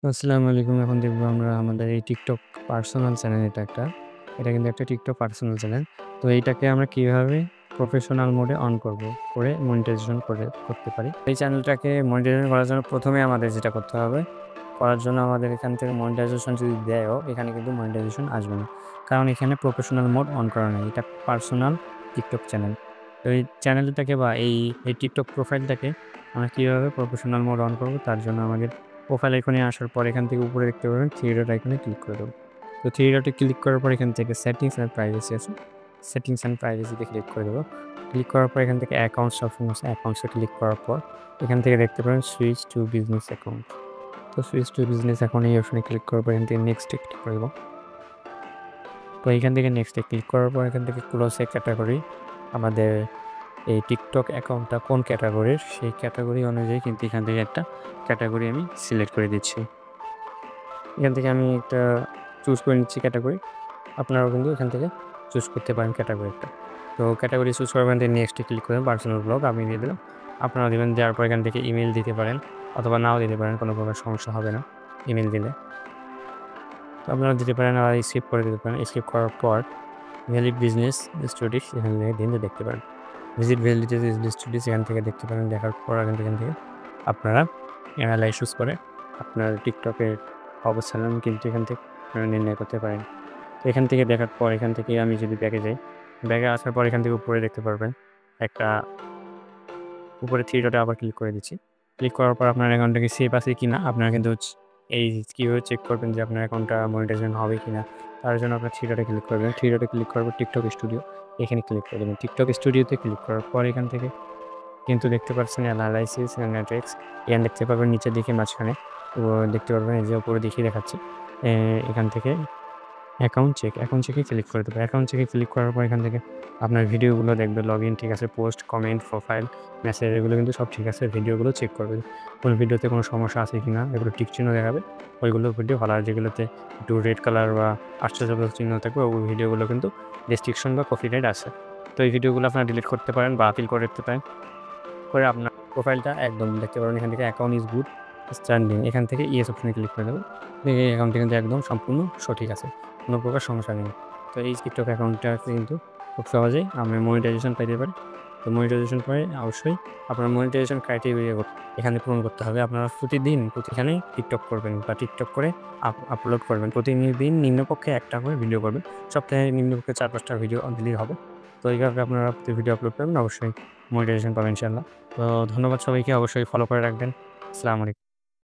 আসসালামু আলাইকুম। এখন দেখবো আমরা আমাদের এই TikTok পার্সোনাল চ্যানেল এটা কিন্তু একটা TikTok পার্সোনাল চ্যানেল। তো এইটাকে আমরা কিভাবে প্রফেশনাল মোডে অন করব, করে মনিটাইজেশন করতে পারি। এই চ্যানেলটাকে মনিটাইজেশন করার জন্য ১ম এ আমাদের যেটা করতে হবে, করার জন্য আমাদের এখান থেকে মনিটাইজেশন যদি দেয়ও, এখানে কিন্তু মনিটাইজেশন আসবে না। কারণ এখানে প্রফেশনাল মোড অন করা নাই। এটা পার্সোনাল TikTok চ্যানেল। তো এই চ্যানেলটাকে বা এই TikTok প্রোফাইলটাকে আমরা কিভাবে প্রফেশনাল মোড অন করব, তার জন্য আমাদের প্রোফাইল আইকনে আসার পর এখান থেকে উপরে দেখতে পাবেন 3 ডট আইকনে ক্লিক করে দেবো। তো 3 ডটে ক্লিক করার পর এখান থেকে সেটিংস অ্যান্ড প্রাইভেসি আছে। সেটিংস অ্যান্ড প্রাইভেসিতে ক্লিক করে দেবো। ক্লিক করার পর এখান থেকে অ্যাকাউন্টস অপশন আছে। অ্যাকাউন্টসে ক্লিক করার পর এখান থেকে দেখতে পারেন সুইচ টু বিজনেস অ্যাকাউন্ট। তো সুইচ টু বিজনেস অ্যাকাউন্ট এই অপশনে ক্লিক করার পর এখান থেকে নেক্সটে ক্লিক করে দেবো। তো এখান থেকে নেক্সটে ক্লিক করার পর এখান থেকে ক্লোজ এ ক্যাটাগরি, আমাদের এই TikTok অ্যাকাউন্টটা কোন ক্যাটাগরির, সেই ক্যাটাগরি অনুযায়ী কিন্তু এখান থেকে একটা ক্যাটাগরি আমি সিলেক্ট করে দিচ্ছি। এখান থেকে আমি একটা চুজ করে নিচ্ছি ক্যাটাগরি। আপনারাও কিন্তু এখান থেকে চুজ করতে পারেন ক্যাটাগরিটা। তো ক্যাটাগরি চুজ করার পর নেক্সটে ক্লিক করবেন, পার্সোনাল ব্লগ আমি দিয়ে দিলাম। আপনারা দিবেন, দেওয়ার পর এখান থেকে ইমেইল দিতে পারেন অথবা নাও দিতে পারেন, কোনো প্রকার সমস্যা হবে না ইমেইল দিলে। তো আপনারা দিতে পারেন, আর স্কিপ করে দিতে পারেন। স্কিপ করার পর ভ্যালিড বিজনেস স্টাডিজ এখান থেকে দিন দেখতে পারেন। ভিজিট ভ্যালিড বিজনেস স্টাডিজ এখান থেকে দেখতে পারেন। দেখার পর এখান থেকে আপনারা এনালাইজ করে আপনার টিকটকের অবস্থান কিন্তু এখান থেকে আপনারা নির্ণয় করতে পারেন। তো এখান থেকে দেখার পর এখান থেকে আমি যদি ব্যাগে যাই, ব্যাগে আসার পর এখান থেকে উপরে দেখতে পারবেন একটা, উপরে 3 ডটে আবার ক্লিক করে দিচ্ছি। ক্লিক করার পর আপনার অ্যাকাউন্টটা সেভ আছে কিনা আপনারা কিন্তু এই কীভাবে চেক করবেন যে আপনার অ্যাকাউন্টটা মনিটাইজেশন হবে কিনা, তার জন্য আপনার 3 ডটে ক্লিক করবেন। 3 ডটে ক্লিক করার পর টিকটক স্টুডিও এখানে ক্লিক করে দেবেন। টিকটক স্টুডিওতে ক্লিক করার পর এখান থেকে কিন্তু দেখতে পাচ্ছেন অ্যানালাইসিস নেটওয়ার্কস এখানে দেখতে পারবেন নিচের দিকে মাঝখানে দেখতে পারবেন এই যে উপরে দেখিয়ে দেখাচ্ছে। এখান থেকে অ্যাকাউন্ট চেকে ক্লিক করে দেবো। অ্যাকাউন্ট চেকে ক্লিক করার পর এখান থেকে আপনার ভিডিওগুলো দেখবে, লগইন ঠিক আছে, পোস্ট, কমেন্ট, প্রোফাইল, মেসেজ এগুলো কিন্তু সব ঠিক আছে। ভিডিওগুলো চেক করবেন কোন ভিডিওতে কোনো সমস্যা আছে কিনা, এগুলো টিক চিহ্ন দেখাবে, ওইগুলো ভিডিও ভালো। আর যেগুলোতে একটু রেড কালার বা আশ্চর্য চিহ্ন থাকবে ওই ভিডিওগুলো কিন্তু রেস্ট্রিকশন বা কপিরাইট আছে। তো এই ভিডিওগুলো আপনারা ডিলিট করতে পারেন বা আপিল করে দিতে পারেন। করে আপনার প্রোফাইলটা একদম দেখতে পারবেন। এখান থেকে অ্যাকাউন্ট ইজ গুড স্ট্যান্ডিং এখান থেকে ইয়েস অপশনে ক্লিক করে দেবো। এই অ্যাকাউন্টটি কিন্তু একদম সম্পূর্ণ সঠিক আছে, কোনো প্রকার সমস্যা নেই। তো এই TikTok অ্যাকাউন্টটা কিন্তু খুব সহজেই আমরা মনিটাইজেশন পাইতে পারি। তো মনিটাইজেশন পরে অবশ্যই আপনার মনিটাইজেশন ক্রাইটেরিয়া এখানে পূরণ করতে হবে। আপনারা প্রতিদিন প্রতিখানেই TikTok করবেন বা TikTok করে আপলোড করবেন। প্রতিদিন নিম্নপক্ষে একটা করে ভিডিও করবেন। সপ্তাহে নিম্নপক্ষে ৪-৫টা ভিডিও দিলেই হবে। তো এইভাবে আপনারা ভিডিও আপলোড করবেন, অবশ্যই মনিটাইজেশন পাবেন ইনশাআল্লাহ। তো ধন্যবাদ সবাইকে, অবশ্যই ফলো করে রাখবেন। আসসালামু আলাইকুম।